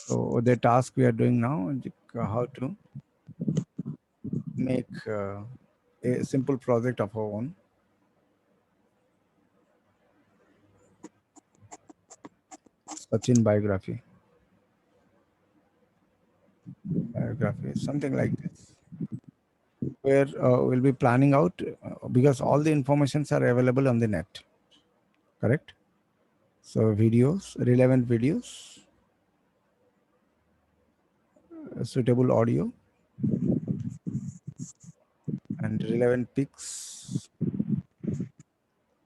So the task we are doing now is how to make a simple project of our own. Sachin biography, something like this, where we'll be planning out because all the informations are available on the net, correct? So videos, relevant videos, suitable audio, and relevant pics,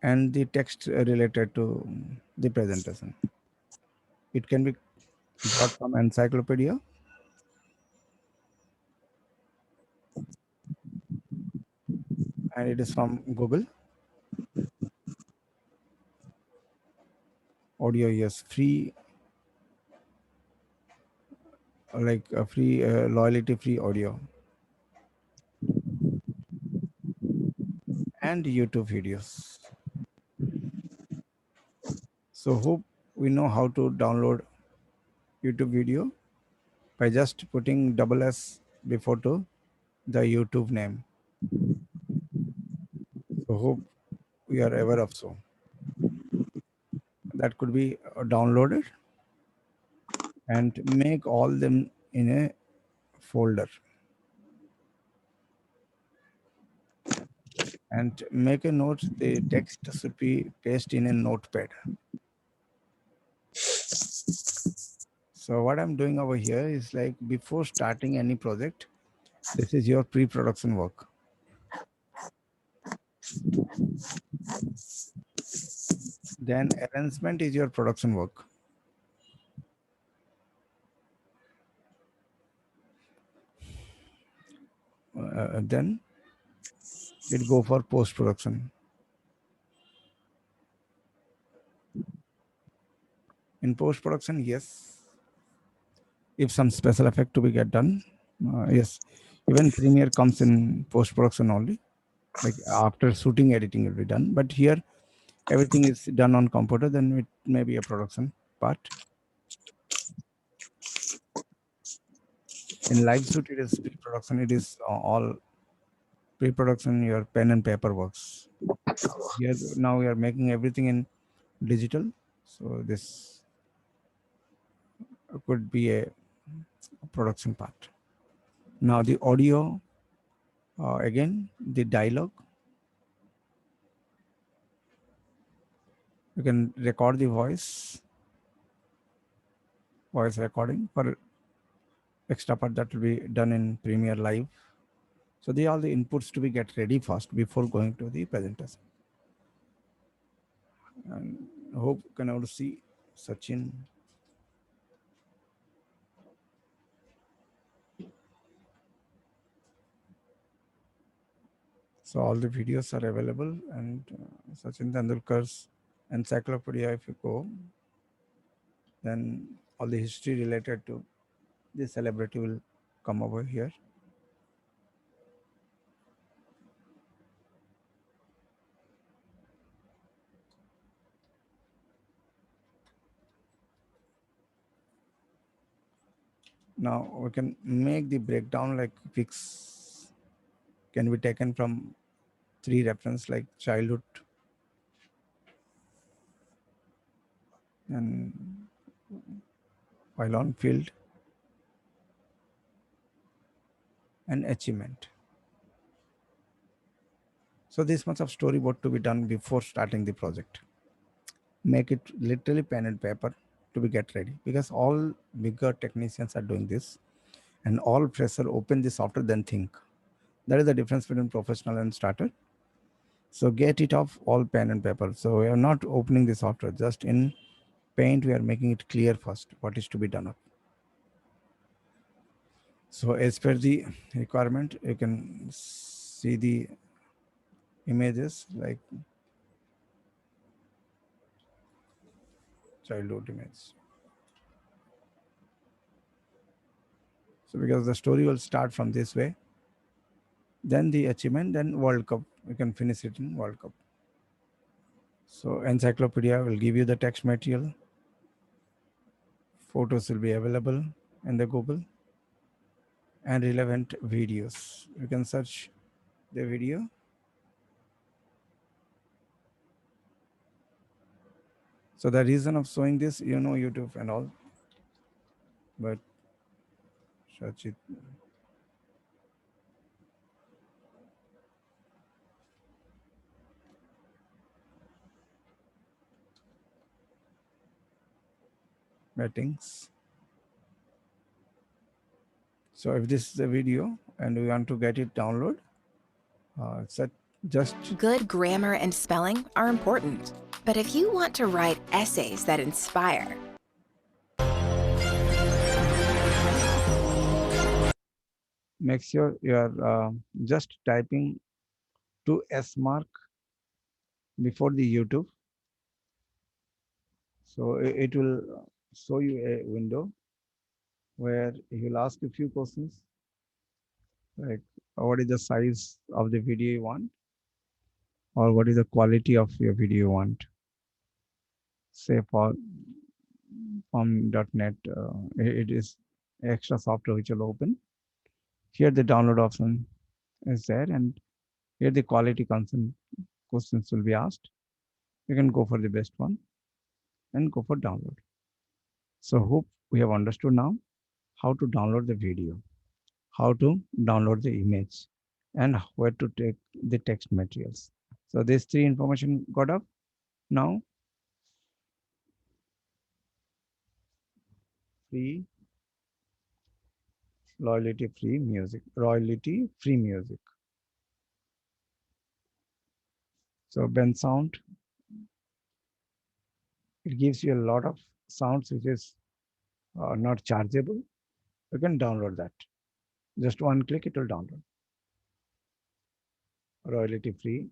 and the text related to the presentation. It can be got from encyclopedia, and it is from Google. Audio, yes, free, like a free loyalty free audio, and YouTube videos. So hope we know how to download YouTube video by just putting double S before to the YouTube name. So hope we are aware of so that could be downloaded and make all them in a folder and make a note. The text should be pasted in a notepad. So what I'm doing over here is like before starting any project, this is your pre-production work. Then arrangement is your production work. Then it go for post-production. In post-production, yes, if some special effect to be get done, yes, even Premiere comes in post-production only. Like after shooting, editing will be done. But here, everything is done on computer. Then it may be a production part. In live shoot, it is pre-production. It is all pre-production. Your pen and paper works. Here now we are making everything in digital. So this could be a production part. Now the audio, again the dialogue. You can record the voice recording for extra part that will be done in Premiere Live. So they all the inputs to be get ready first before going to the presentation. And hope you can able to see Sachin. So all the videos are available, and Sachin Tendulkar's encyclopedia, if you go, then all the history related to this celebrity will come over here. Now we can make the breakdown like pics can be taken from three reference like childhood and while on field and achievement. So this much of storyboard to be done before starting the project. Make it literally pen and paper to be get ready because all bigger technicians are doing this and all fresher open the software then think. That is the difference between professional and starter. So get it off all pen and paper. So we are not opening the software, just in Paint we are making it clear first what is to be done up. So as per the requirement, you can see the images like childhood image. So because the story will start from this way, then the achievement, then World Cup. You can finish it in World Cup. So encyclopedia will give you the text material. Photos will be available in the Google, and relevant videos. You can search the video. So the reason of showing this, YouTube and all, but search it. Settings. So if this is a video and we want to get it download, set just Good grammar and spelling are important. But if you want to write essays that inspire, make sure you are just typing to S mark before the YouTube. So it will show you a window where he will ask a few questions like what is the size of the video you want, or what is the quality of your video you want. Say for form.net, it is extra software which will open. Here the download option is there, and here the quality concern questions will be asked. You can go for the best one and go for download. So hope we have understood now how to download the video, how to download the image, and where to take the text materials. So these three information got up. Now free royalty free music. So Ben Sound, it gives you a lot of sounds which is not chargeable. You can download that. Just one click, it will download royalty free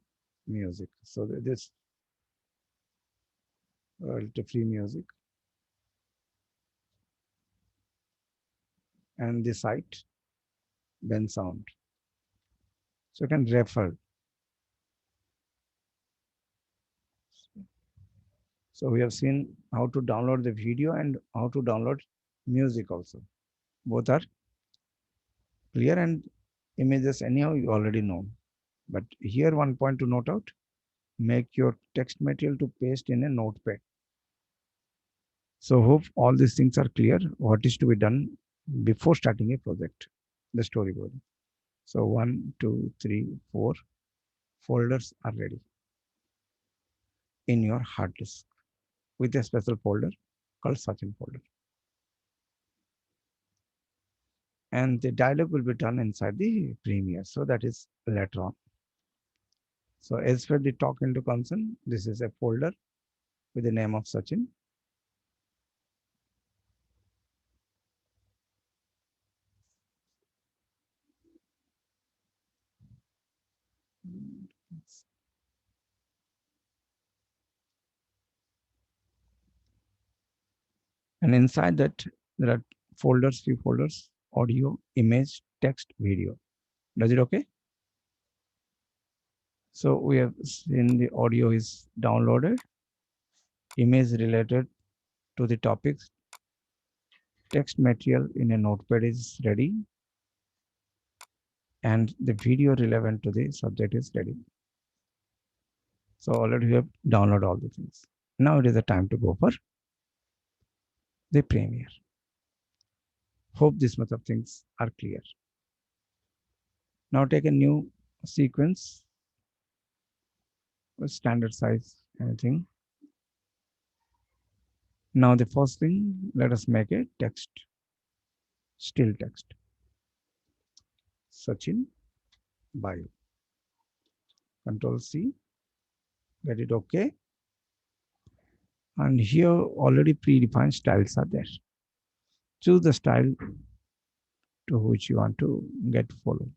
music. So this royalty free music, and the site Ben Sound. So you can refer. So we have seen how to download the video and how to download music also. Both are clear, and images anyhow you already know. But here one point to note out, make your text material to paste in a notepad. So hope all these things are clear. What is to be done before starting a project, the storyboard. So 1, 2, 3, 4 folders are ready in your hard disk with a special folder called Sachin folder. And the dialog will be done inside the Premiere. So that is later on. So as for the talk into concern, this is a folder with the name of Sachin. And inside that, there are few folders, audio, image, text, video. Does it okay? So we have seen the audio is downloaded, image related to the topics, text material in a notepad is ready, and the video relevant to the subject is ready. So already we have downloaded all the things. Now it is the time to go for the Premiere. Hope this much of things are clear. Now take a new sequence with standard size, anything. Now the first thing, let us make a text, still text. Sachin bio. Control C, get it okay. And here already predefined styles are there. Choose the style to which you want to get follow.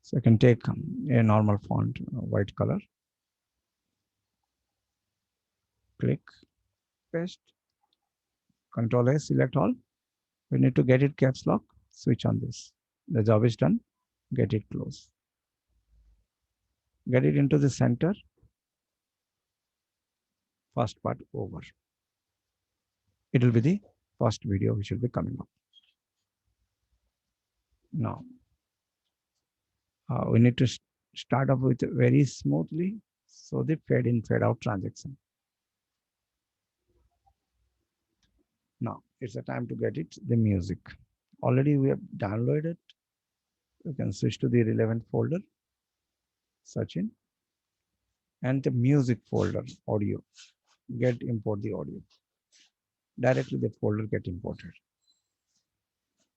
So I can take a normal font, white color. Click, paste. Control S, select all. We need to get it caps lock, switch on this. The job is done. Get it close. Get it into the center. First part over. It will be the first video which will be coming up. Now, we need to start off with very smoothly. So the fade in, fade out transaction. Now it's the time to get it, the music. Already we have downloaded. You can switch to the relevant folder, Sachin, and the music folder, audio. Get import the audio. Directly the folder get imported.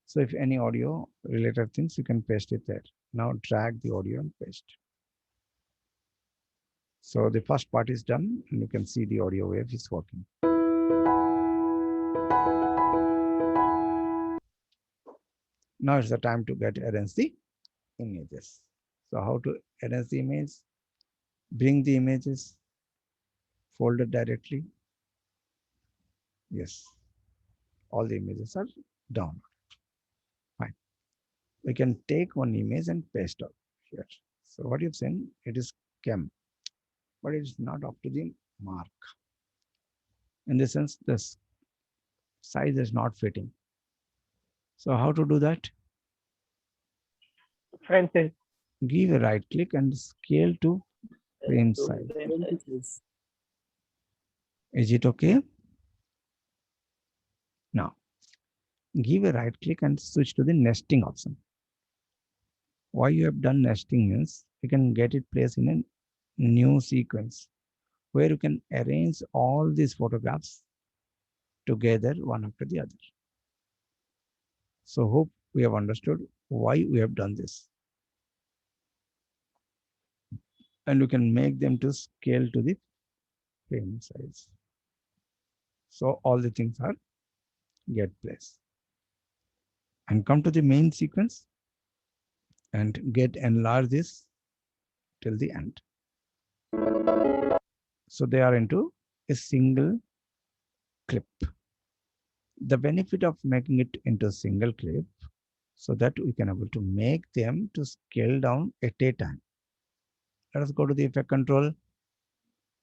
So if any audio related things, you can paste it there. Now drag the audio and paste. So the first part is done and you can see the audio wave is working. Now it's the time to get arrange the images. So how to arrange the image? Bring the images folder directly. Yes, all the images are down. Fine. We can take one image and paste up here. So what you've seen, it is chem, but it is not up to the mark. In the sense, this size is not fitting. So how to do that? Francis, Give a right click and scale to frame size. Is it okay? Now, give a right click and switch to the nesting option. Why you have done nesting means you can get it placed in a new sequence where you can arrange all these photographs together one after the other. So hope we have understood why we have done this. And you can make them to scale to the frame size. So all the things are get placed. And come to the main sequence and get enlarge this till the end. So they are into a single clip. The benefit of making it into a single clip so that we can able to make them to scale down at a time. Let us go to the effect control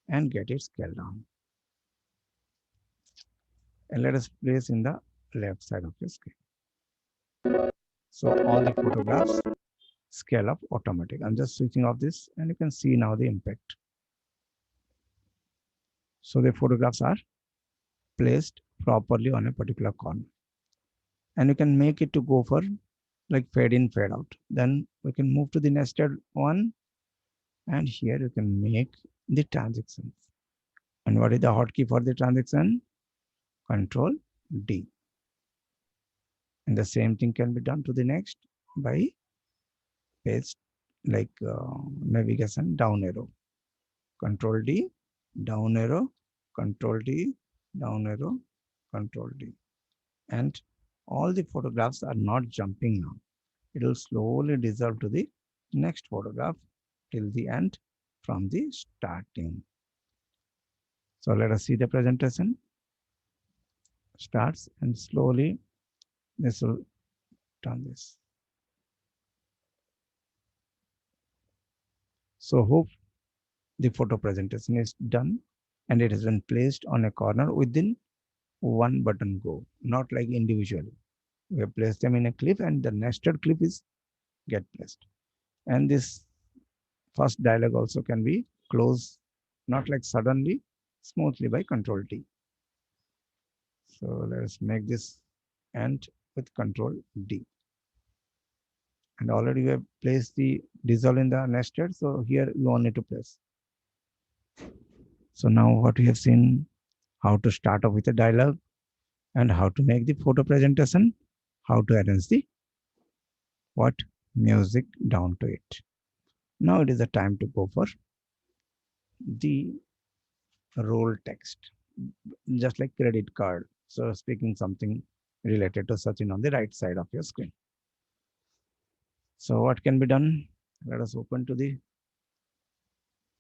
and get it scaled down. And let us place in the left side of the screen. So all the photographs scale up automatic. I'm just switching off this and you can see now the impact. So the photographs are placed properly on a particular corner. And you can make it to go for like fade in, fade out. Then we can move to the nested one. And here you can make the transactions. And what is the hotkey for the transaction? Control D. And the same thing can be done to the next by paste like navigation down arrow. Control D, down arrow, Control D, down arrow, Control D. And all the photographs are not jumping now. It will slowly dissolve to the next photograph till the end from the starting. So let us see the presentation. Starts and slowly this will turn this. So hope the photo presentation is done and it has been placed on a corner within one button go, not like individually. We have placed them in a clip and the nested clip is get placed. And this first dialog also can be closed, not like suddenly, smoothly by Control T. So let's make this end with Control D. And already we have placed the dissolve in the nested. So here you only need to place. So now what we have seen, how to start off with a dialog and how to make the photo presentation, how to arrange the what music down to it. Now it is the time to go for the role text, just like credit card. So speaking something related to Sachin on the right side of your screen. So what can be done? Let us open to the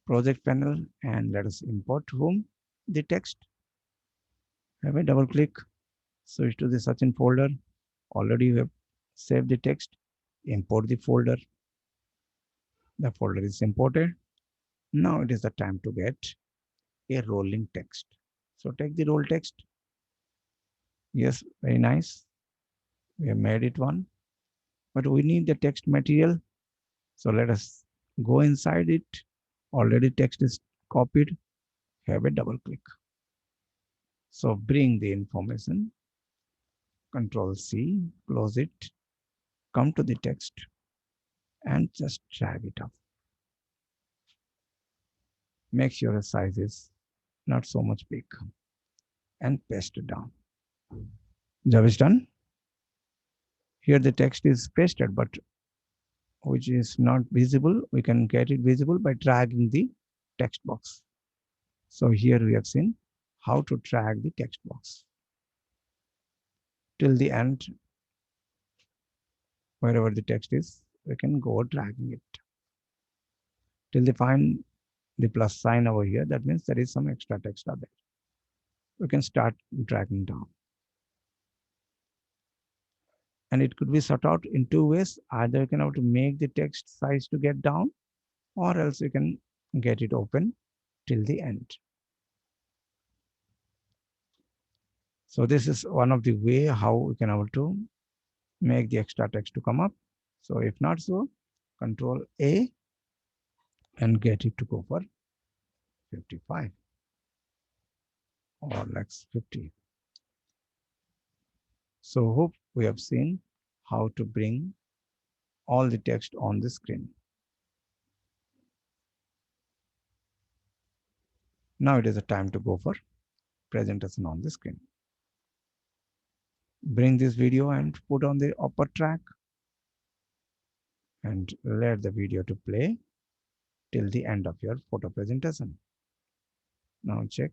project panel and let us import whom the text. Have a double click, switch to the Sachin folder. Already you have saved the text. Import the folder. The folder is imported. Now it is the time to get a rolling text. So take the roll text Yes, very nice. We have made it one, but we need the text material. So let us go inside it. Already text is copied. Have a double click. So bring the information, Control C, close it, come to the text and just drag it up. Make sure the size is not so much big and paste it down. Job is done. Here the text is pasted, but which is not visible. We can get it visible by dragging the text box. So here we have seen how to drag the text box till the end. Wherever the text is, we can go dragging it till they find the plus sign over here. That means there is some extra text out there. We can start dragging down. And it could be sort out in two ways. Either you can have to make the text size to get down, or else you can get it open till the end. So this is one of the way how we can able to make the extra text to come up. So if not so, Control A and get it to go for 55 or like 50. So hope we have seen how to bring all the text on the screen. Now it is a time to go for presentation on the screen. Bring this video and put on the upper track and let the video to play till the end of your photo presentation. Now check.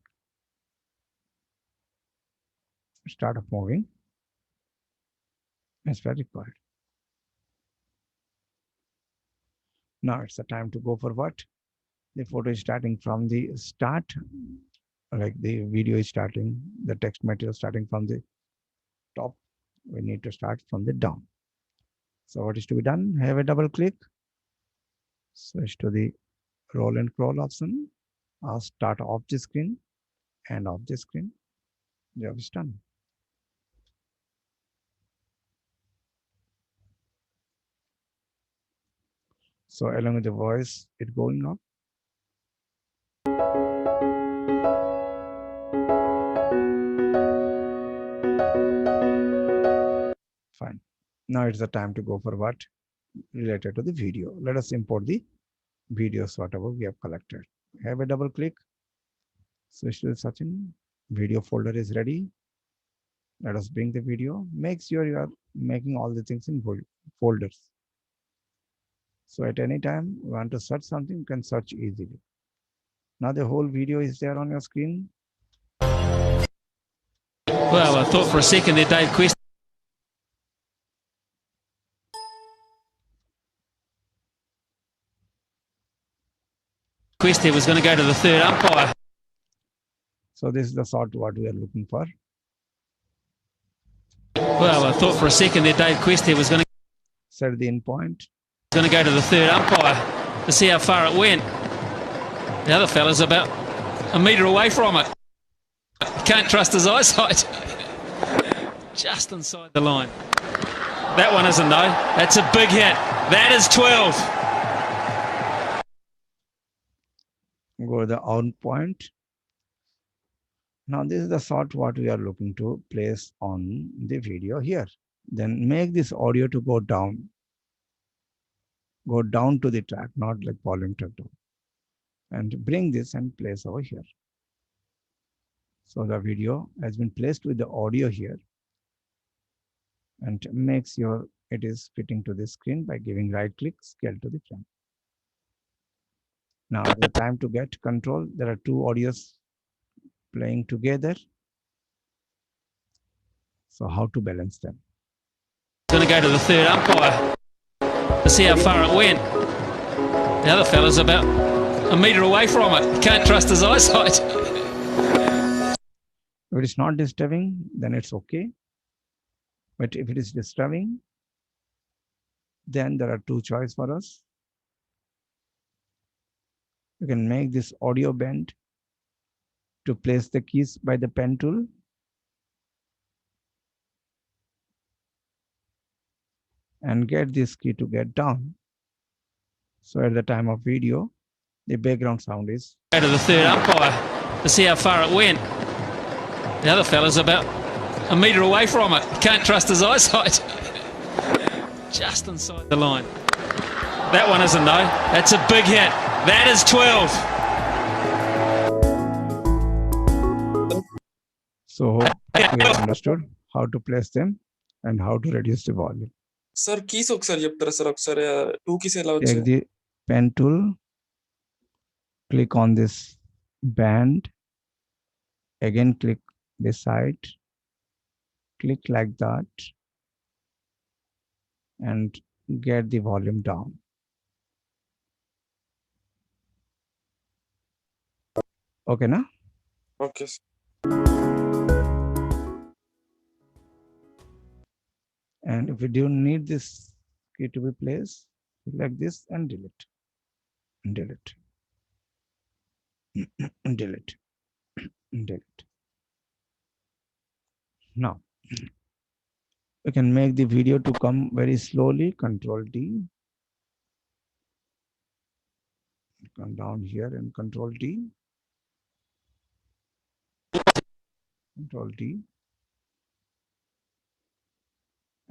Start of moving as per required. Now it's the time to go for what? The photo is starting from the start, like the video is starting, the text material starting from the top. We need to start from the down. So what is to be done? Have a double click, switch to the roll and scroll option, start off the screen and off the screen. Job is done. So along with the voice, it going up. Fine. Now it's the time to go for what? Related to the video. Let us import the videos, whatever we have collected. Have a double click. Switch to Sachin. Video folder is ready. Let us bring the video. Make sure you are making all the things in folders. So at any time you want to search something, you can search easily. Now the whole video is there on your screen. Well, I thought for a second there Dave Quest was going to go to the third umpire. So this is the sort what we are looking for. Well, I thought for a second there Dave Quest was going to Set the end point. go to the third umpire to see how far it went. The other fella's about a metre away from it. Can't trust his eyesight. Just inside the line. That one isn't though. That's a big hit. That is 12. Go to the on point. Now this is the shot what we are looking to place on the video here. Then make this audio to go down. Go down to the track, not like volume track down. And bring this and place over here. So the video has been placed with the audio here. And make sure it is fitting to the screen by giving right click, scale to the frame. Now the time to get control. There are two audios playing together. So how to balance them? Going to go to the third umpire to see how far it went. The other fella's about a metre away from it. Can't trust his eyesight. If it is not disturbing, then it's okay. But if it is disturbing, then there are two choices for us. You can make this audio bend to place the keys by the pen tool. and get this key to get down. So at the time of video, the background sound is Go to the third umpire to see how far it went. The other fella's about a metre away from it. Can't trust his eyesight. Just inside the line. That one isn't though. That's a big hit. That is 12. so hope we have understood how to place them and how to reduce the volume. Sir keys ఒకసారి చెప్తారా sir? ఒకసారి 2 keys ఎలా Take వచ్చాయి? the pen tool, click on this band, again click this side, click like that and get the volume down. Okay, na? Okay sir. And if you don't need this key to be placed, like this and delete, delete, delete, delete. Now we can make the video to come very slowly. Control D, come down here and Control D, Control D.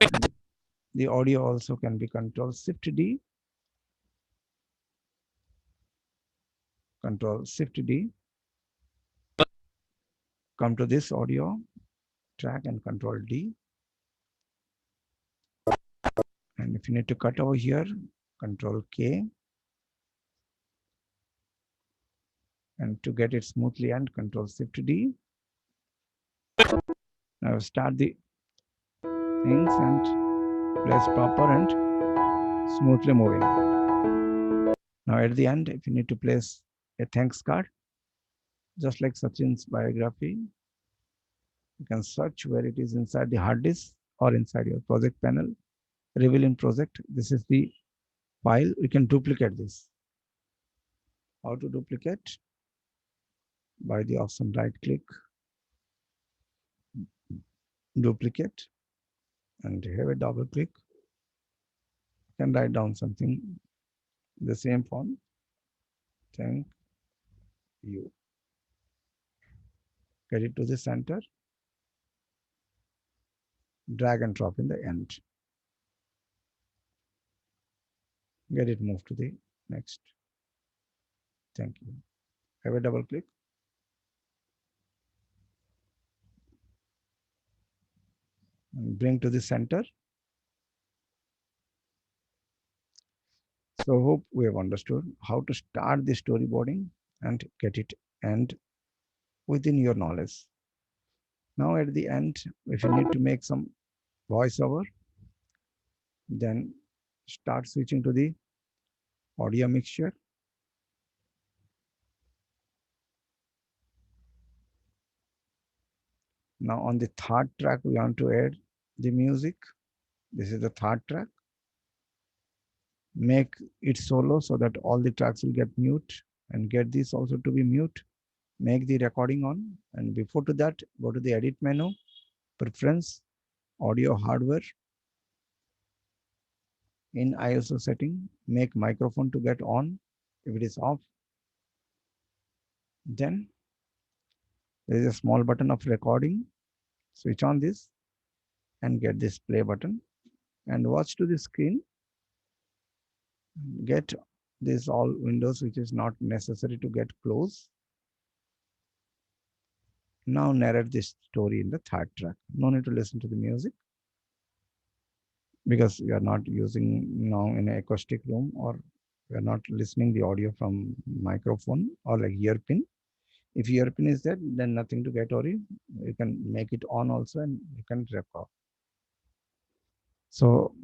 And the audio also can be Control Shift D, Control Shift D. Come to this audio track and Control D. And if you need to cut over here, Control K. And to get it smoothly and Control Shift D. Now start the things and place proper and smoothly moving. Now at the end, if you need to place a thanks card, just like Sachin's biography, you can search where it is inside the hard disk or inside your project panel. Reveal in project. This is the file. We can duplicate this. How to duplicate? By the option right click, duplicate, and have a double click. You can write down something, the same font. Thank you. Get it to the center. Drag and drop in the end. Get it moved to the next. Thank you. Have a double click. And bring to the center. So hope we have understood how to start the storyboarding and get it end within your knowledge. Now at the end, if you need to make some voiceover, then start switching to the audio mixture. Now on the third track, we want to add the music. This is the third track. Make it solo so that all the tracks will get mute, and get this also to be mute. Make the recording on, and before to that, go to the edit menu, preference, audio hardware. In ISO setting, make microphone to get on. If it is off, then there is a small button of recording. Switch on this and get this play button and watch to the screen. Get this all windows which is not necessary to get close. Now narrate this story in the third track. No need to listen to the music because we are not using now in an acoustic room, or we are not listening the audio from microphone or like earpin. If earpin is there, then nothing to get worried. You can make it on also and you can record. So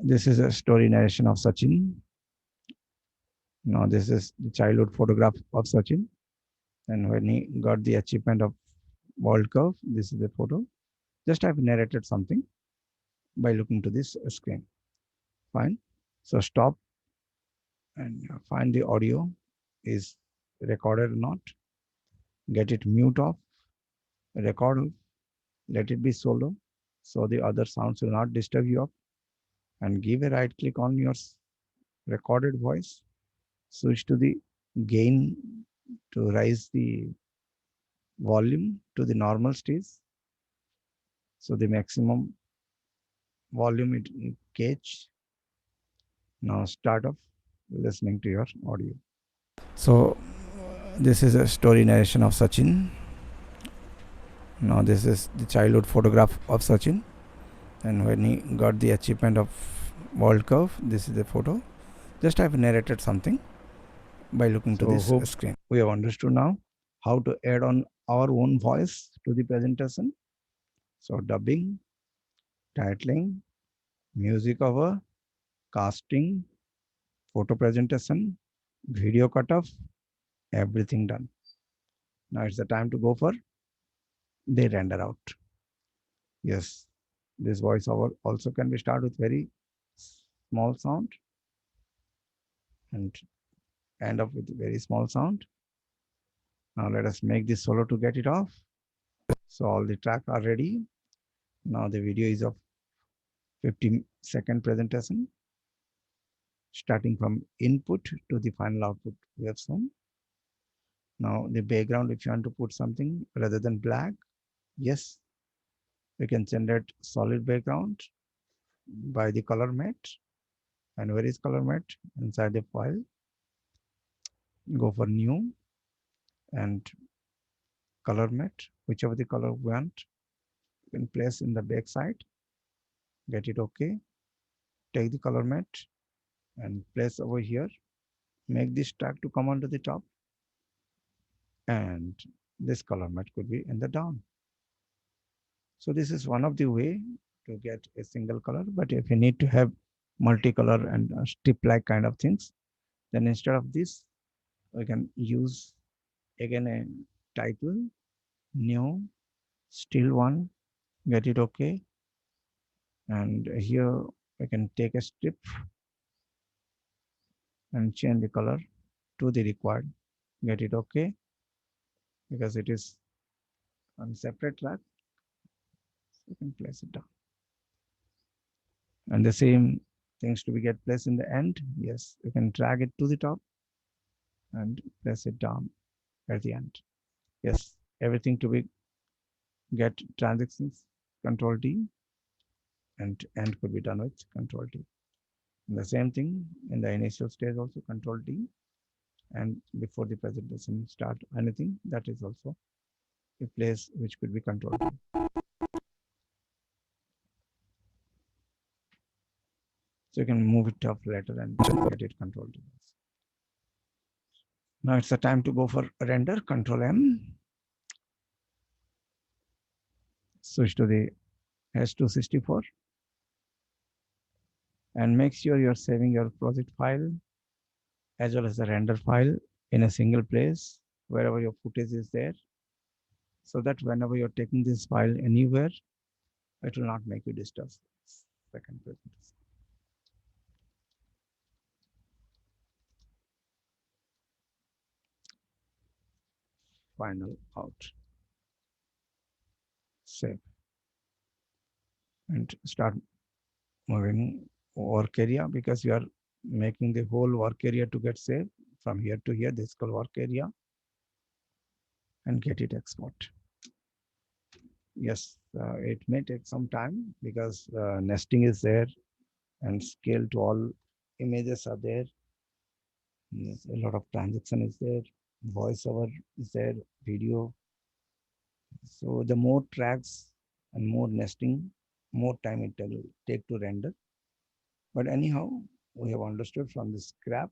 this is a story narration of Sachin. Now this is the childhood photograph of Sachin, and when he got the achievement of World Cup, this is the photo. Just I've narrated something by looking to this screen. Fine. So stop and find the audio is recorded or not. Get it mute off, record off, let it be solo so the other sounds will not disturb you. and give a right click on your recorded voice. Switch to the gain to raise the volume to the normal stage. So the maximum volume it gauge. Now start off listening to your audio. So this is a story narration of Sachin. Now this is the childhood photograph of Sachin, and when he got the achievement of World Cup, this is the photo. Just I have narrated something by looking to this screen. We have understood now how to add on our own voice to the presentation. So dubbing, titling, music cover, casting, photo presentation, video cutoff, everything done. Now it's the time to go for the render out. Yes, this voiceover also can be started with very small sound and end up with very small sound. Now let us make this solo to get it off. So all the tracks are ready. Now the video is of 50-second presentation, starting from input to the final output we have shown. Now the background, if you want to put something rather than black, yes, we can generate solid background by the color matte. And where is color matte? Inside the file, go for new and color matte, whichever the color we want, you can place in the back side, get it okay. Take the color matte and place over here. Make this tag to come onto the top, and this color matte could be in the down. So this is one of the way to get a single color. But if you need to have multicolor and strip-like kind of things, then instead of this, we can use again a title, new, still one, get it okay. And here we can take a strip and change the color to the required, get it okay, because it is on separate track. So you can place it down. And the same things to be get placed in the end. Yes, you can drag it to the top and place it down at the end. Yes, everything to be get transactions, Control D, and end could be done with Control D. And the same thing in the initial stage also Control D, and before the presentation start anything, that is also a place which could be Control D. So you can move it up later and get it Control D. Now it's the time to go for render, Control M. Switch to the H264 and make sure you're saving your project file as well as the render file in a single place wherever your footage is there, so that whenever you're taking this file anywhere, it will not make you disturb second presentation. Final out. Save and start moving work area, because you are making the whole work area to get saved from here to here. This is called work area, and get it export. Yes, it may take some time because nesting is there and scale to all images are there. Yes, a lot of transaction is there, voiceover is there, video. So the more tracks and more nesting, more time it will take to render. But anyhow, we have understood from the scrap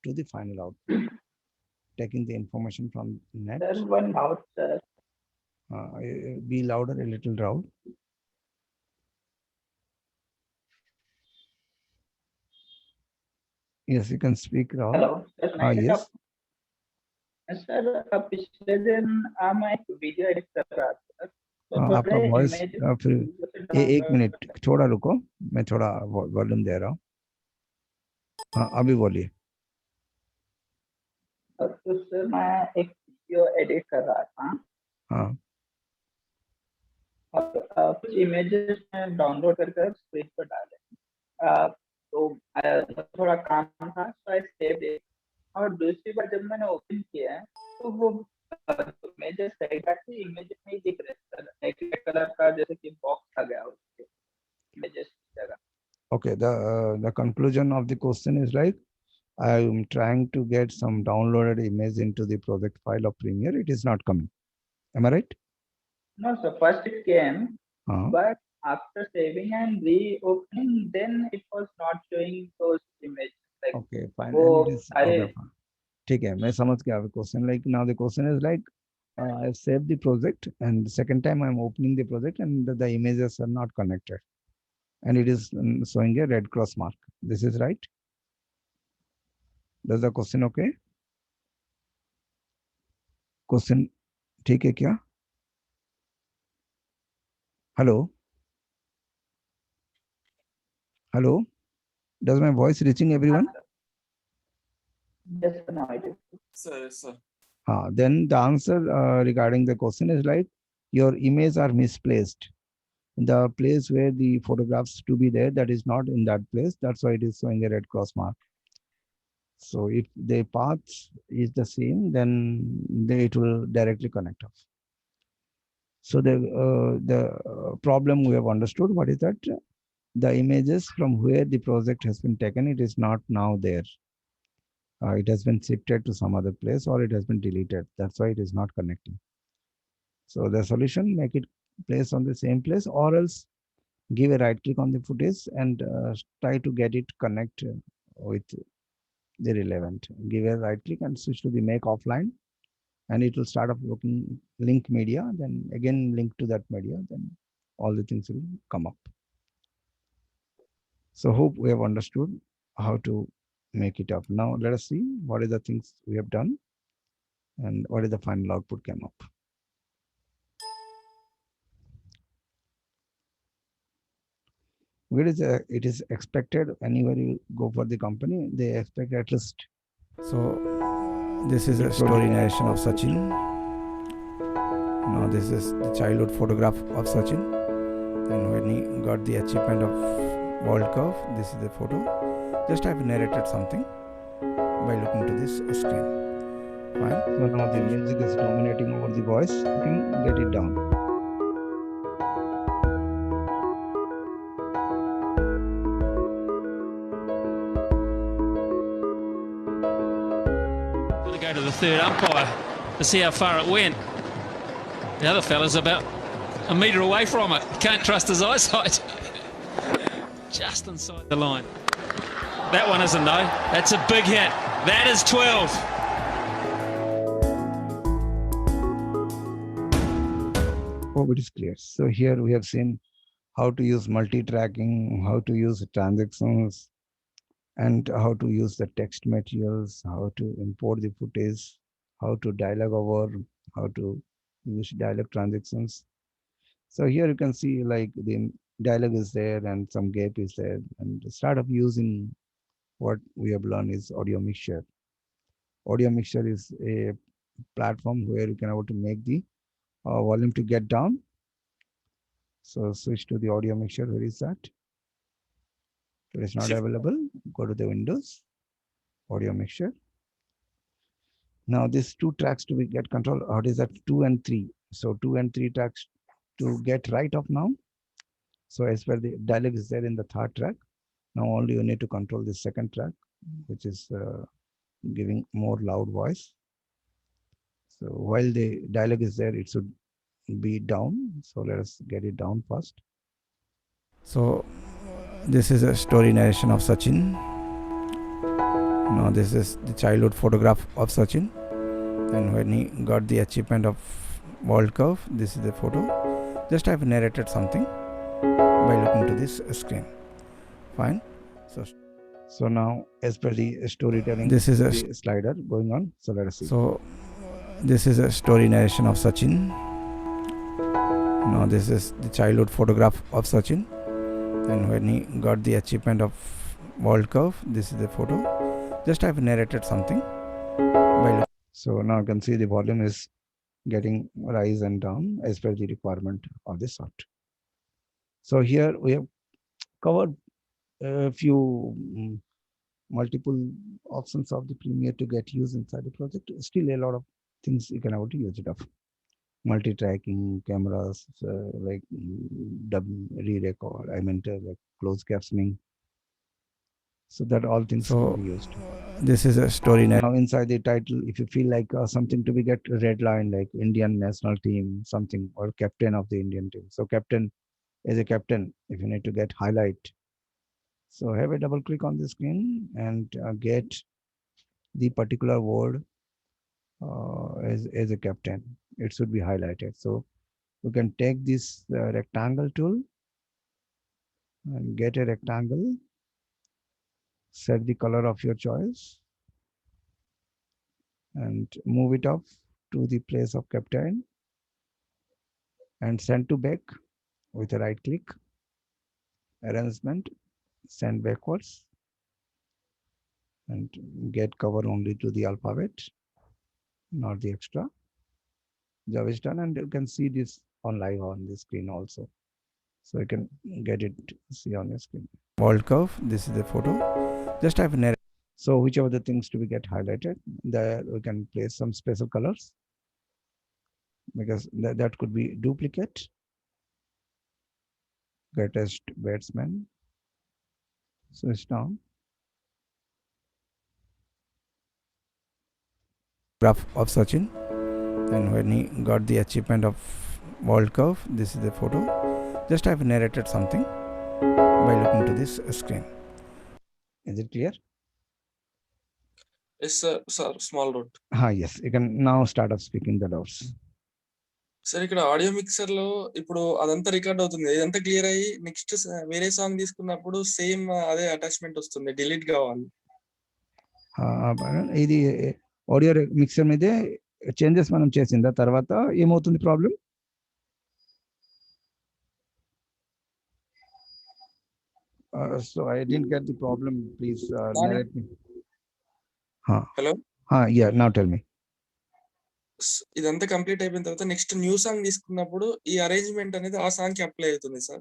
to the final output, taking the information from net. There's one doubt, sir. Be louder, a little loud. Yes, you can speak loud. Hello, sir. Yes. Sir पिछले दिन मैं एक video edit कर रहा था तो आपका थोड़े वॉइस इमेज फिर एक मिनट थोड़ा रुको, मैं थोड़ा वॉल्यूम दे रहा हूँ. हाँ अभी बोलिए. तो सर मैं एक वीडियो एडिट कर रहा था. हाँ. और कुछ इमेजेस में डाउनलोड करके स्क्रीन पर डाले तो थोड़ा काम था, तो आई सेव्ड इट। और दूसरी बार जब मैंने ओपन किया है तो वो इमेजेस एग्जैक्टली इमेजेस नहीं दिख रहे सर, एक कलर का जैसे कि बॉक्स आ गया उसके इमेजेस की जगह। Okay, the conclusion of the question is like, I'm trying to get some downloaded image into the project file of Premiere. It is not coming. Am I right? No, so first it came, हाँ. but after saving and reopening, then it was not showing those images. Like Okay, fine. वो And it is सारे okay. Fine. ठीक है, मैं समझ गया आपका question. Like now the question is like, I've saved the project, and the second time I'm opening the project, and the images are not connected, and it is showing a red cross mark. This is right. Does the question okay? Question ठीक है क्या? Hello, hello. Does my voice reaching everyone? just no idea. sir. Then the answer regarding the question is like, your image are misplaced. The place where the photographs to be there, that is not in that place. That's why it is showing a red cross mark. So if the path is the same, then it will directly connect us. So the problem we have understood, what is that? The images from where the project has been taken, it is not now there. It has been shifted to some other place, or it has been deleted. That's why it is not connecting. So the solution, make it place on the same place, or else give a right click on the footage and try to get it connect with the relevant. Give a right click and switch to the make offline, and it will start up looking link media, then again link to that media, then all the things will come up. So hope we have understood how to make it up. Now let us see what are the things we have done and what is the final output came up. It is expected anywhere you go for the company, they expect at least. So this is a story narration of Sachin. Now this is the childhood photograph of Sachin, and when he got the achievement of World Cup, this is the photo. Just I've narrated something by looking to this screen. Fine. So now the music is dominating over the voice. You can get it down. Going to go to the third umpire to see how far it went. The other fella's about a metre away from it. Can't trust his eyesight. Just inside the line. That one isn't though. That's a big hit. That is 12. Oh, it is clear. So here we have seen how to use multi-tracking, how to use transactions, and how to use the text materials, how to import the footage, how to dialogue over, how to use dialogue transactions. So here you can see like the dialogue is there and some gap is there, and start of using what we have learned is audio mixture. Audio mixture is a platform where you can able to make the volume to get down. So switch to the audio mixture. Where is that? It is not available. Go to the Windows, audio mixture. Now these two tracks to be get control. What is that? 2 and 3. So 2 and 3 tracks to get right of now. So as per the dialogue is there in the third track. Now only you need to control the second track, which is giving more loud voice. So while the dialogue is there, it should be down. So let us get it down first. So this is a story narration of Sachin. Now this is the childhood photograph of Sachin, and when he got the achievement of World Cup, this is the photo. Just I've narrated something by looking to this screen. Fine. So now as per the storytelling, this is a slider going on. So let us see. So this is a story narration of Sachin. Now this is the childhood photograph of Sachin, and when he got the achievement of World Cup, this is the photo. Just I've narrated something. So now you can see the volume is getting rise and down as per the requirement of the sort. So here we have covered a few multiple options of the Premiere to get used inside the project. Still a lot of things you can have to use it of. Multi-tracking cameras, like dub re-record, like closed captioning. So that all things can be used. This is a story now inside the title. If you feel like something to be get red line, like Indian national team, something, or captain of the Indian team. So captain is a captain. If you need to get highlight, so have a double click on the screen and get the particular word as a captain. It should be highlighted. So you can take this rectangle tool and get a rectangle, set the color of your choice and move it up to the place of captain and send to back with a right click, arrangement, send backwards and get cover only to the alphabet, not the extra. Job is done and you can see this on live on the screen also. So you can get it, see on your screen. World curve, this is the photo. Just have an. So whichever the things to be get highlighted, there we can place some special colors because that could be duplicate, greatest batsman. So it's down. Graph of Sachin, and when he got the achievement of World Cup, this is the photo. Just I've narrated something by looking to this screen. Is it clear? Yes, sir. Small dot. Yes. You can now start off speaking the doubts. Sir ఇక్కడ audio mixer లో ఇప్పుడు అదంతా record అవుతుంది, ఇదంతా clear అయ్యి next వేరే song తీసుకున్నప్పుడు same అదే అటాచ్మెంట్ వస్తుంది, డిలీట్ కావాలి. ఇది ఆడియో మిక్సర్ మీదే చేంజెస్ మనం చేసిన తర్వాత ఏమవుతుంది problem? So I didn't get the problem. Please narrate me. Hello, Yeah, now tell me. ఇదంతా కంప్లీట్ అయిపోయిన తర్వాత నెక్స్ట్ న్యూ సాంగ్ తీసుకున్నప్పుడు ఈ అరేంజ్మెంట్ అనేది ఆ సాంగ్ కి అప్లై అవుతుంది సార్.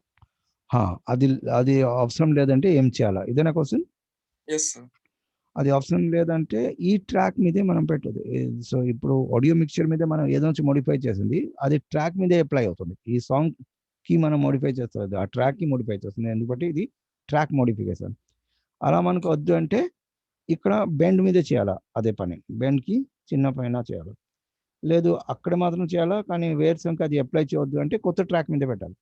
అది అవసరం లేదంటే ఏం చేయాలా? ఇదేనా క్వశ్చన్? Yes sir. అది అవసరం లేదంటే ఈ ట్రాక్ మీదే మనం పెట్టదు. సో ఇప్పుడు ఆడియో మిక్చర్ మీద మనం ఏదో మోడిఫై చేసింది అది ట్రాక్ మీదే అప్లై అవుతుంది. ఈ సాంగ్ కి మనం మోడిఫై చేస్తుంది, ఆ ట్రాక్ కి మోడిఫై చేస్తుంది. ఎందుకంటే ఇది ట్రాక్ మోడిఫికేషన్. అలా మనకు వద్దు అంటే ఇక్కడ బెండ్ మీదే చేయాలా అదే పని, బెండ్ కి చిన్న పైన చేయాలి. లేదు అక్కడ మాత్రం చేయాలా కానీ వేరే సాంగ్ అది అప్లై చేయవద్దు అంటే కొత్త ట్రాక్ మీద పెట్టాలి.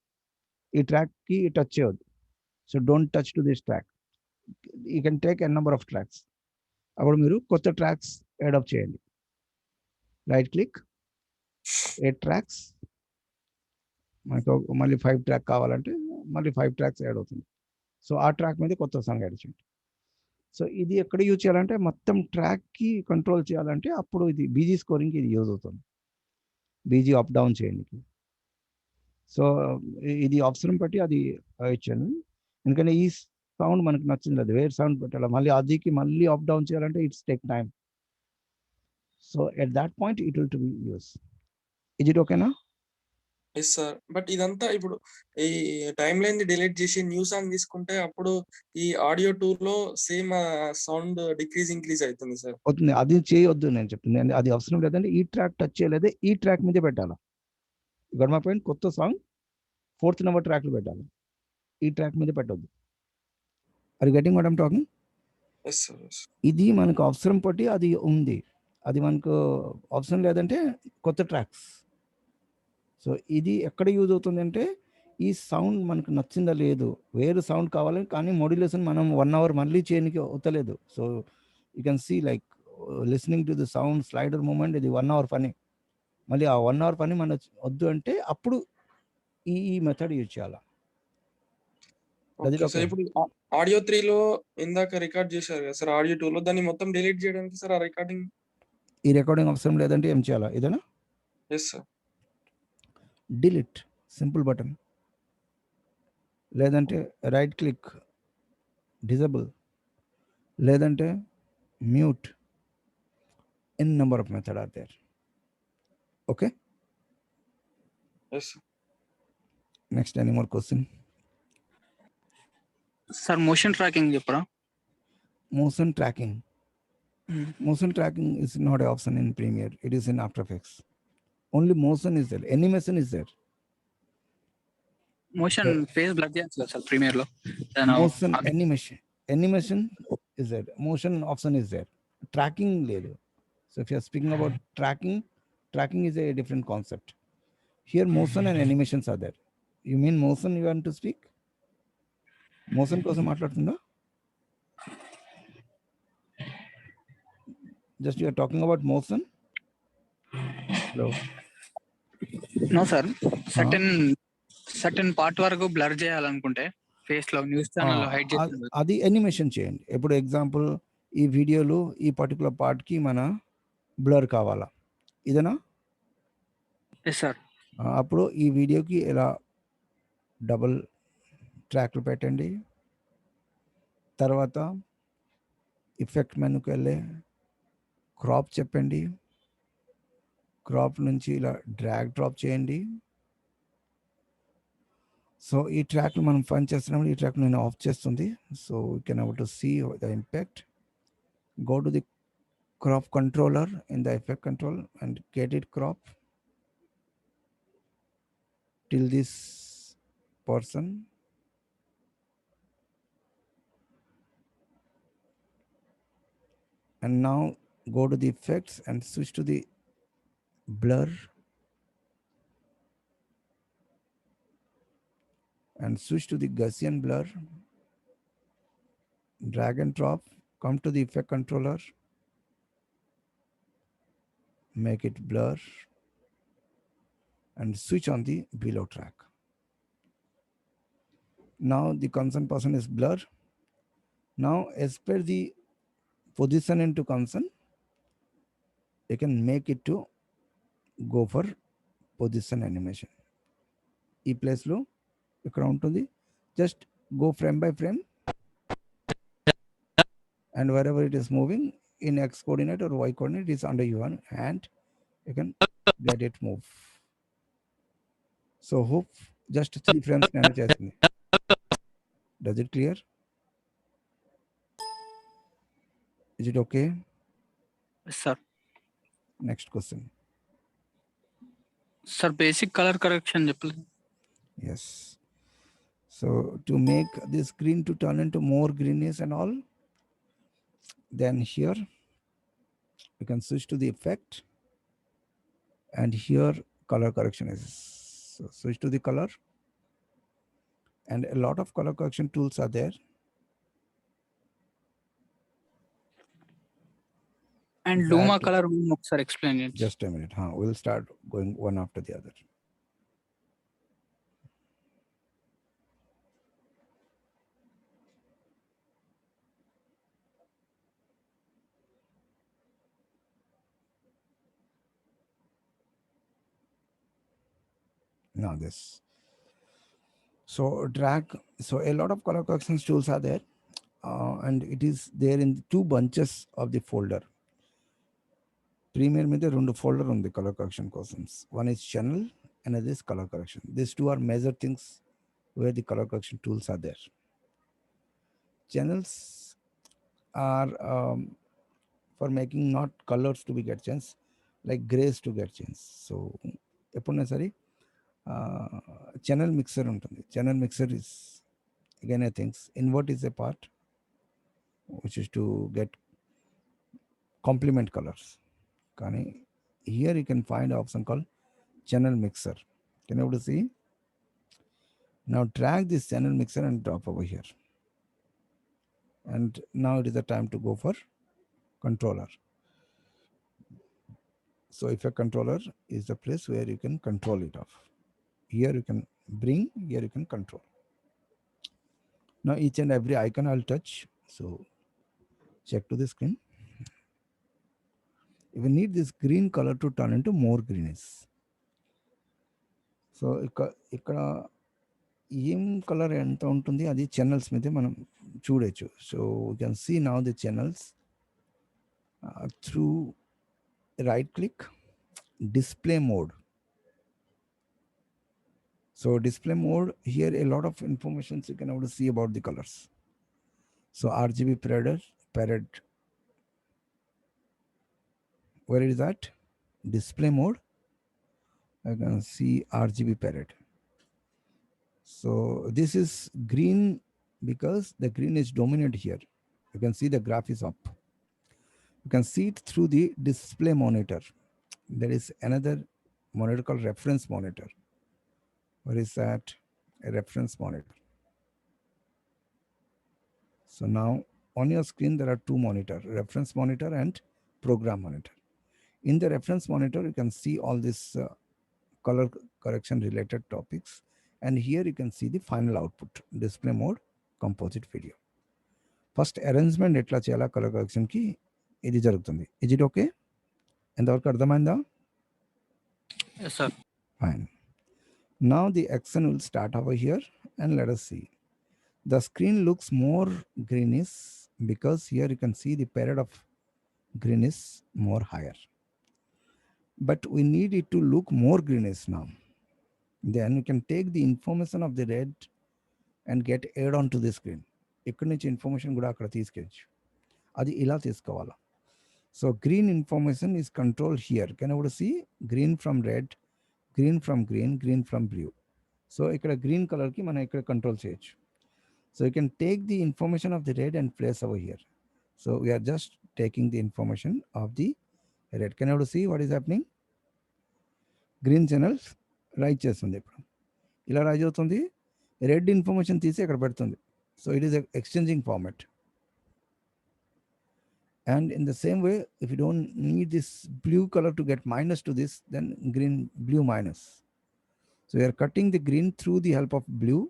ఈ ట్రాక్ కి టచ్ చేయవద్దు. So don't touch to this track. You can take a number of tracks. అప్పుడు మీరు కొత్త ట్రాక్స్ యాడ్ అప్ చేయండి. Right click, 8 tracks. మనకు మళ్ళీ 5 ట్రాక్ కావాలంటే మళ్ళీ 5 ట్రాక్స్ యాడ్ అవుతుంది. సో ఆ ట్రాక్ మీద కొత్త సాంగ్ యాడ్ చేయండి. సో ఇది ఎక్కడ యూజ్ చేయాలంటే మొత్తం ట్రాక్కి కంట్రోల్ చేయాలంటే అప్పుడు ఇది బీజీ స్కోరింగ్కి ఇది యూజ్ అవుతుంది. బీజీ అప్ డౌన్ చేయండి. సో ఇది అవసరం బట్టి అది ఇచ్చాను. ఎందుకంటే ఈ సౌండ్ మనకు నచ్చింది, అది వేరే సౌండ్ పెట్టాలి. మళ్ళీ అదికి మళ్ళీ అప్ డౌన్ చేయాలంటే it's take time. So at that point it will to be use. Is it ఓకేనా? Yes sir. బట్ ఇదంతా ఇప్పుడు ఈ టైమ్ లైన్ ని డిలీట్ చేసి న్యూ సాంగ్ తీసుకుంటే అప్పుడు ఈ ఆడియో టూర్ లో సేమ్ సౌండ్ డిక్రీజ్ ఇంక్రీజ్ అవుతుంది సార్. అవుతుంది. అది చేయొద్దు నేను చెప్తుంది. అది అవసరం లేదంటే ఈ ట్రాక్ టచ్ చేయలేదే ఈ ట్రాక్ మీదే పెట్టాలి. ఇక్కడ మా పాయింట్ కొత్త సాంగ్ 4th నెంబర్ ట్రాక్లు పెట్టాలి, ఈ ట్రాక్ మీద పెట్టొద్దు. Are you getting what I'm talking? Yes sir. ఇది మనకు అవసరం పట్టి అది ఉంది, అది మనకు అవసరం లేదంటే కొత్త ట్రాక్స్. సో ఇది ఎక్కడ యూజ్ అవుతుంది అంటే ఈ సౌండ్ మనకు నచ్చిందా లేదు, వేరే సౌండ్ కావాలి కానీ మాడ్యులేషన్ మనం 1 hour మళ్ళీ చేయడానికి అవుతలేదు. So you can see like listening to the sound slider movement, ఇది 1 hour పని. మళ్ళీ ఆ 1 hour పని మన వద్దు అంటే అప్పుడు ఈ మెథడ్ యూజ్ చేయాలి. ఇప్పుడు ఆడియో 3 లో ఇందాక రికార్డ్ చేశారు కదా సార్, ఆడియో 2 లో దాన్ని మొత్తం డిలీట్ చేయడానికి సార్ ఆ రికార్డింగ్, ఈ రికార్డింగ్ అవసరం లేదంటే ఏం చేయాలా? ఇదేనా? Yes sir. Delete simple button, లేదంటే రైట్ క్లిక్ డిజేబుల్, లేదంటే mute. N number of method are there. Okay, yes. Next any more question? Sir motion tracking చెప్పరా? Motion tracking. Motion tracking is not an option in Premiere. It is in After Effects. Only motion is there. Animation is there. Motion face blur చేయాలి sir premier లో. Motion animation is there. Motion option is there. Tracking లేదు. So if you are speaking about tracking is a different concept. Here motion and animations are there. You mean motion you want to speak? Motion కోసం మాట్లాడుతుందా? Just you are talking about motion? Hello. No sir, certain part వరకు blur చేయాలనుకుంటే face లో news channel hide చేసి అది animation చేయండి. ఇప్పుడు example ఈ వీడియోలో ఈ పర్టికులర్ పార్ట్కి మన బ్లర్ కావాలా, ఇదేనా? Yes sir. అప్పుడు ఈ వీడియోకి ఇలా డబుల్ ట్రాక్లు పెట్టండి. తర్వాత ఇఫెక్ట్ మెనూకి వెళ్ళి క్రాప్ చెప్పండి. క్రాప్ నుంచి ఇలా డ్రాగ్ డ్రాప్ చేయండి. సో ఈ ట్రాక్లు మనం పని చేస్తున్నప్పుడు ఈ ట్రాక్ నేను ఆఫ్ చేస్తుంది. So you can able to see the impact. Go to the crop controller in the effect control and get it crop till this person. And now go to the effects and switch to the blur and switch to the Gaussian blur. Drag and drop, come to the effect controller, make it blur and switch on the below track. Now the concerned person is blur. Now as per the position into concern, you can make it to go for position animation. ఈ ప్లేస్లో ఇక్కడ ఉంటుంది. Just go frame by frame and wherever it is moving in X coordinate or Y coordinate is under your hand, you can get it move. So hope just 3 frames నేను చేస్తుంది. Does it clear? Is it okay? Sir. Next question. Sir basic colour correction చెప్పలేదు. Yes. So to make this green to turn into more greenness and all, then here you can switch to the effect and here color correction is. So switch to the color and a lot of color correction tools are there. And luma colour ఒకసారి explain చేయండి. Just a minute. We'll start going one after the other. Now this. So drag. So a lot of color correction tools are there, and it is there in 2 bunches of the folder. Premiere మీద 2 folder ఉంది color correction courses. One is channel, another is color correction. These 2 are major things where the color correction tools are there. Channels are for making not colors to be get changed, like grays to get changed. So ఎప్పుడైనా సరే channel mixer ఉంటుంది. Channel mixer is again a things. Invert is a part which is to get complement colors. కానీ here you can find an option called channel mixer. Can you able to see? Now drag this channel mixer and drop over here. And now it is the time to go for controller. So effect controller is the place where you can control it off. Here you can bring, here you can control. Now each and every icon I'll touch. So check to the screen. We need this green color to turn into more greenness. So ఇక్కడ ఏం colour ఎంత ఉంటుంది అది channels మీద మనం చూడొచ్చు. So you can see now the channels through right click display mode. So display mode, here a lot of information you can able to see about the colors. So RGB parrot, where is that? Display mode. I can see RGB parrot. So this is green because the green is dominant here. You can see the graph is up. You can see it through the display monitor. There is another monitor called reference monitor. Where is that? A reference monitor. So now on your screen, there are two monitors, reference monitor and program monitor. In the reference monitor, you can see all this color correction related topics. And here you can see the final output, display mode, composite video. First arrangement ఎట్లా చేయాలా colour కరెక్షన్కి ఇది జరుగుతుంది. Is it okay? ఎంతవరకు అర్థమైందా? Yes, sir. Fine. Now the action will start over here and let us see. The screen looks more greenish because here you can see the period of green is more higher. But we need it to look more greenish now. Then you can take the information of the red and get add on to the screen. ఇక్కడి నుంచి information కూడా అక్కడ తీసుకెళ్ళచ్చు. అది ఇలా తీసుకోవాలా. So green information is controlled here. Can you see green from red, green from green, green from blue. So ఇక్కడ green color కి మనం ఇక్కడ control చేయొచ్చు. So you can take the information of the red and place over here. So we are just taking the information of the red. Can you see what is happening? Green channels right చేస్తుంది. ఇప్పుడు ఇలా rise అవుతుంది. Red information తీసి అక్కడ పెడుతుంది. So it is exchanging format. And in the same way, if you don't need this blue color to get minus to this, then green, blue minus. So you are cutting the green through the help of blue,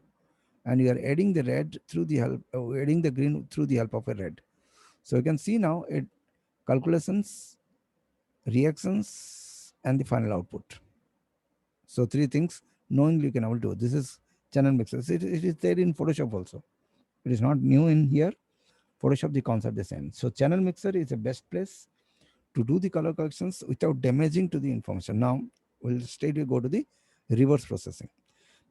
and you are adding the red through the help, adding the green through the help of a red. So you can see now it calculations, reactions, and the final output. So three things knowingly you can able to do. This is channel mixer. It is there in Photoshop also. It is not new in here. Photoshop the concept the same. So channel mixer is the best place to do the color corrections without damaging to the information. Now we'll straightly go to the reverse processing.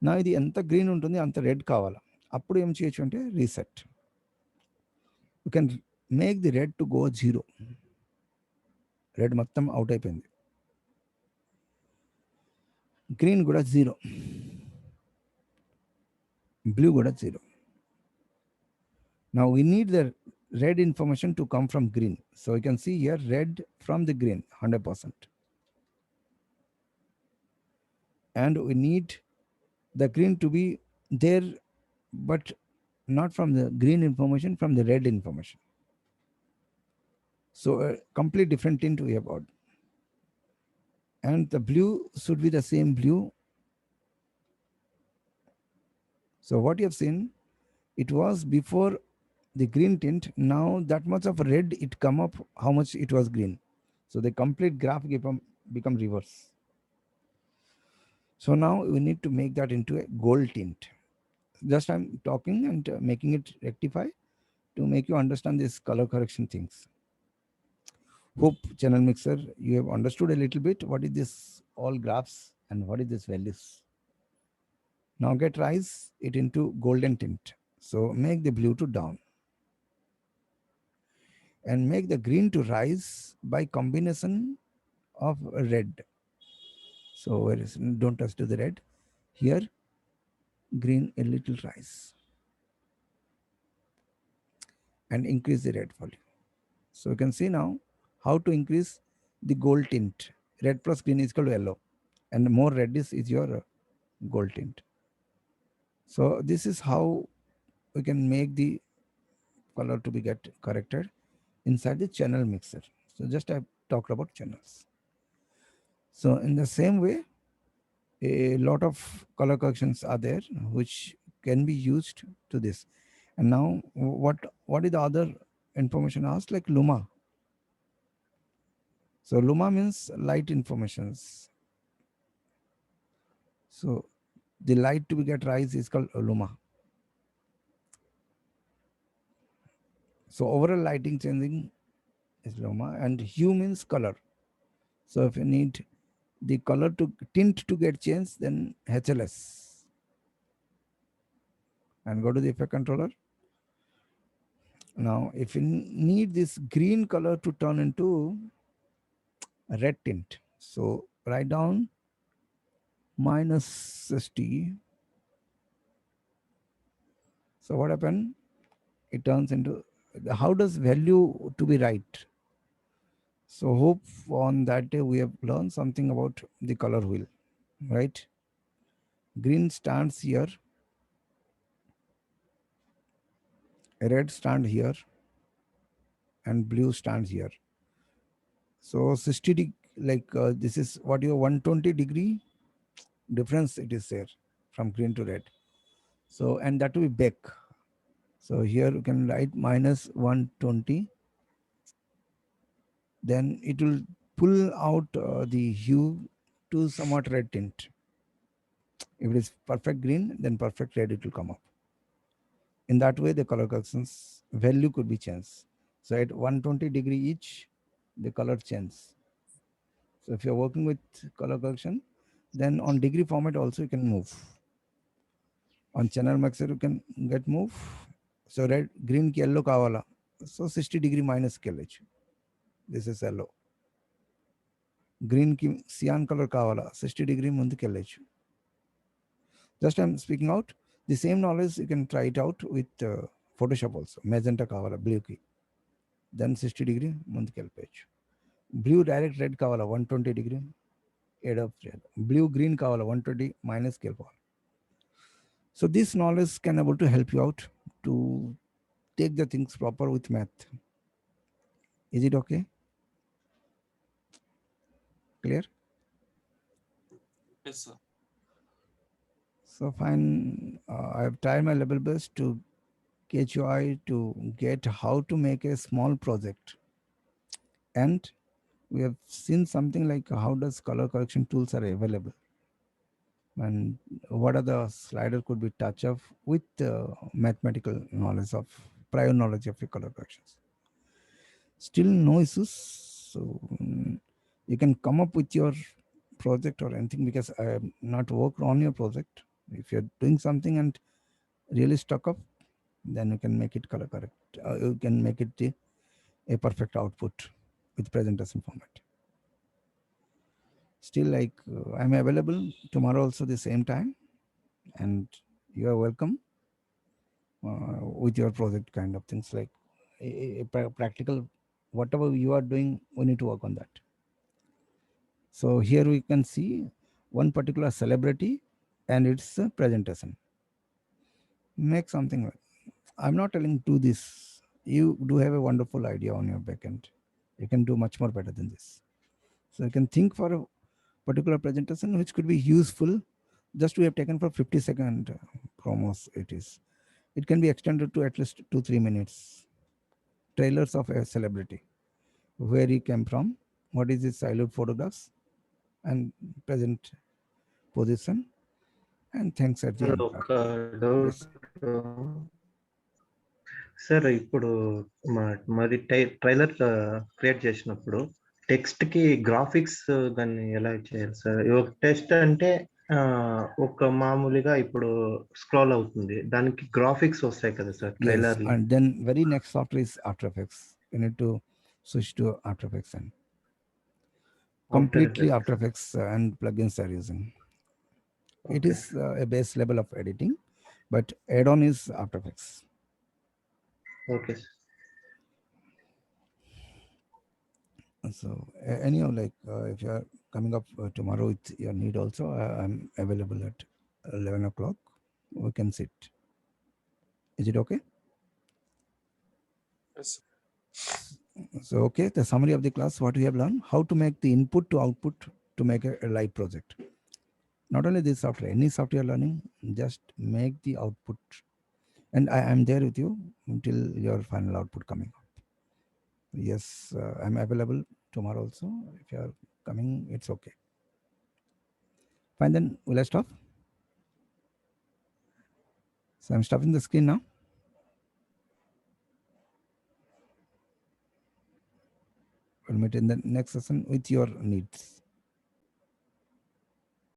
Now ఇది ఎంత green ఉంటుంది అంత red కావాలా. అప్పుడు ఏం చేయొచ్చు అంటే reset. You can make the red to go 0. Red మొత్తం అవుట్ అయిపోయింది. గ్రీన్ కూడా 0, బ్లూ కూడా 0. Now we need the red information to come from green. So you can see here red from the green 100%. And we need the green to be there, but not from the green information, from the red information. So a complete different tint we have got. And the blue should be the same blue. So what you have seen, it was before the green tint. Now that much of red it come up, how much it was green. So the complete graph become reverse. So now we need to make that into a gold tint. Just I'm talking and making it rectify to make you understand this color correction things. Hope channel mixer you have understood a little bit what is this all graphs and what is this values. Now get rise it into golden tint. So make the blue to down and make the green to rise by combination of red. So where is, don't touch to the red. Here green a little rise and increase the red value. So you can see now how to increase the gold tint. Red plus green is equal to yellow, and more reddish is your gold tint. So this is how we can make the color to be get corrected inside the channel mixer. So just I talked about channels. So in the same way, a lot of color corrections are there which can be used to this. And now what is the other information asked, like luma. So luma means light informations. So the light to be get rise is called luma. So overall lighting changing is luma, and hue means color. So if you need the color to tint to get changed, then HLS. And go to the effect controller Now, if you need this green color to turn into a red tint, so write down minus 60. So what happened? It turns into, how does value to be right? So hope on that day we have learned something about the color wheel, right? Green stands here, red stands here, and blue stands here. So 60 this is what your 120-degree difference it is there from green to red. So, and that will be back. So here you can write minus 120. Then it will pull out the hue to somewhat red tint. If it is perfect green, then perfect red it will come up. In that way, the color corrections value could be changed. So at 120-degree each, the color changes. So if you're working with color correction, then on degree format also you can move. On channel mixer you can get move. So red, green ki yellow kavala. So 60-degree minus kellechu. This is yellow. Green ki cyan color kavala. 60-degree mundu kellechu. Just I'm speaking out. The same knowledge you can try it out with Photoshop also. Magenta kavala, blue ki. Then 60-degree mundu kelpechu. Blue direct red kavala 120-degree. Add up red. Blue green kavala 120 minus kelpal. So this knowledge can able to help you out to take the things proper with math. Is it okay? Clear? Yes, sir. So fine. I have tried my level best to catch your eye to get how to make a small project. And we have seen something like how does color correction tools are available. And what are the slider could be touch of with mathematical knowledge of prior knowledge of your color corrections. Still no issues. So you can come up with your project or anything because I have not worked on your project. If you're doing something and really stuck up, then you can make it color correct. You can make it a perfect output with presentation format. Still like I'm available tomorrow also the same time, and you are welcome with your project kind of things like a practical, whatever you are doing, we need to work on that. So here we can see one particular celebrity and its presentation. Make something. I'm not telling do this. You do have a wonderful idea on your backend. You can do much more better than this. So you can think for a particular presentation which could be useful. Just we have taken for 50-second promos. It can be extended to at least 2-3 minutes. Trailers of a celebrity, where he came from, what is his childhood photographs, and present position, and thanks at the sir end. ఒక Yes. Doubt sir ఇప్పుడు మాది trailer create చేసినప్పుడు text కి graphics దాన్ని ఎలా చేయాలి sir? ఒక text అంటే ఒక మామూలుగా ఇప్పుడు స్క్రోల్ అవుతుంది, దానికి గ్రాఫిక్స్ వస్తాయి కదా sir Yes, trailer. and then very next software is After Effects. You need to switch to After Effects and completely After Effects and plugins are using. It is a base level of editing, but add-on is After Effects. Okay. So anyhow, like if you are coming up tomorrow with your need also, I'm available at 11 o'clock. We can sit. Is it okay? Yes, sir. So okay, the summary of the class, what we have learned, how to make the input to output to make a live project. Not only this software, any software learning, just make the output. And I am there with you until your final output coming up. Yes, I'm available tomorrow also. If you are coming, it's okay. Fine, then will I stop? So I'm stopping the screen now. We'll meet in the next session with your needs.